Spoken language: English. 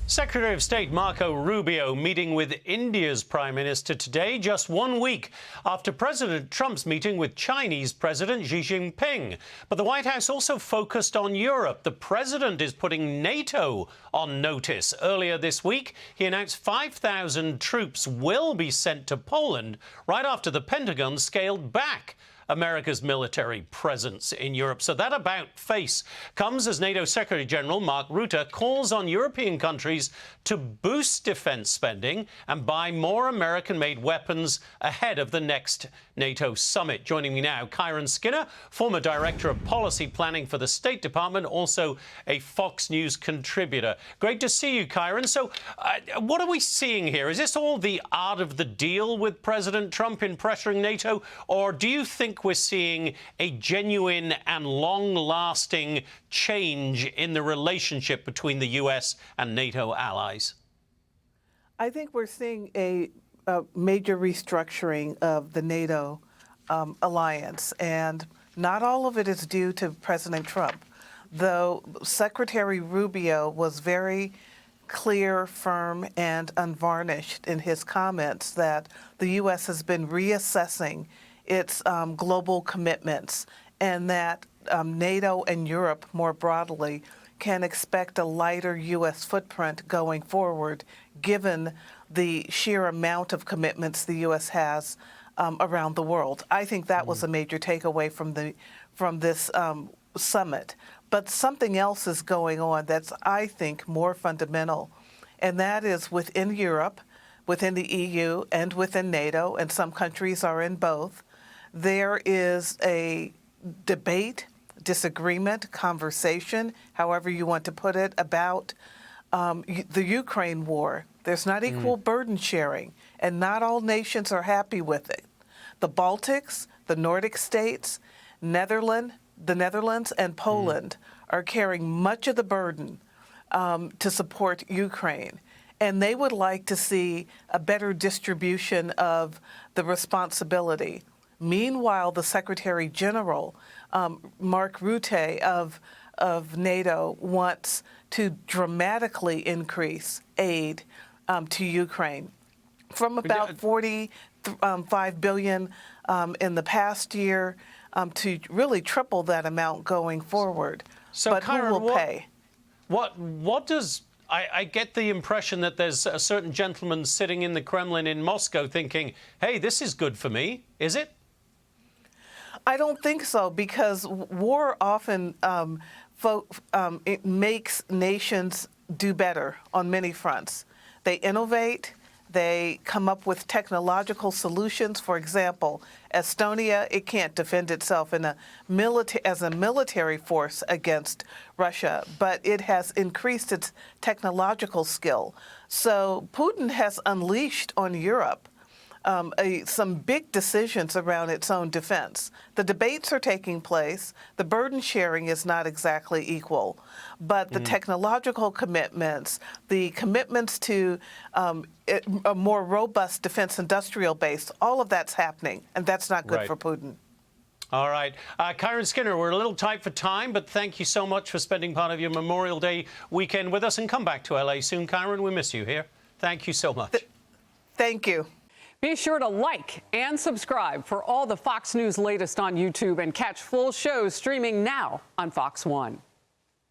Secretary of State Marco Rubio meeting with India's Prime Minister today, just 1 week after President Trump's meeting with Chinese President Xi Jinping. But the White House also focused on Europe. The president is putting NATO on notice. Earlier this week, he announced 5,000 troops will be sent to Poland right after the Pentagon scaled back America's military presence in Europe. So that about-face comes as NATO Secretary General Mark Rutte calls on European countries to boost defense spending and buy more American-made weapons ahead of the next NATO summit. Joining me now, Kiron Skinner, former Director of Policy Planning for the State Department, also a Fox News contributor. Great to see you, Kiron. So what are we seeing here? Is this all the art of the deal with President Trump in pressuring NATO, or do you think we're seeing a genuine and long-lasting change in the relationship between the U.S. and NATO allies? I think we're seeing a major restructuring of the NATO alliance, and not all of it is due to President Trump, though Secretary Rubio was very clear, firm, and unvarnished in his comments that the U.S. has been reassessing its global commitments, and that NATO and Europe more broadly can expect a lighter U.S. footprint going forward, given the sheer amount of commitments the U.S. has around the world. I think that was a major takeaway from this summit. But something else is going on that's, I think, more fundamental, and that is within Europe, within the EU, and within NATO, and some countries are in both. There is a debate, disagreement, conversation, however you want to put it, about the Ukraine war. There's not equal burden sharing, and not all nations are happy with it. The Baltics, the Nordic states, the Netherlands, and Poland are carrying much of the burden to support Ukraine. And they would like to see a better distribution of the responsibility. Meanwhile, the Secretary General, Mark Rutte of NATO, wants to dramatically increase aid to Ukraine from about $45 billion in the past year to really triple that amount going forward. So, but Kiron, who will pay? What does... I get the impression that there's a certain gentleman sitting in the Kremlin in Moscow thinking, hey, this is good for me. Is it? I don't think so, because war often it makes nations do better on many fronts. They innovate. They come up with technological solutions. For example, Estonia, it can't defend itself as a military force against Russia, but it has increased its technological skill. So Putin has unleashed on Europe some big decisions around its own defense. The debates are taking place. The burden sharing is not exactly equal, but the technological commitments, the commitments to a more robust defense industrial base, all of that's happening, and that's not good for Putin. All right. Kiron Skinner, we're a little tight for time, but thank you so much for spending part of your Memorial Day weekend with us, and come back to LA soon, Kiron. We miss you here. Thank you so much. Thank you. Be sure to like and subscribe for all the Fox News latest on YouTube, and catch full shows streaming now on Fox One.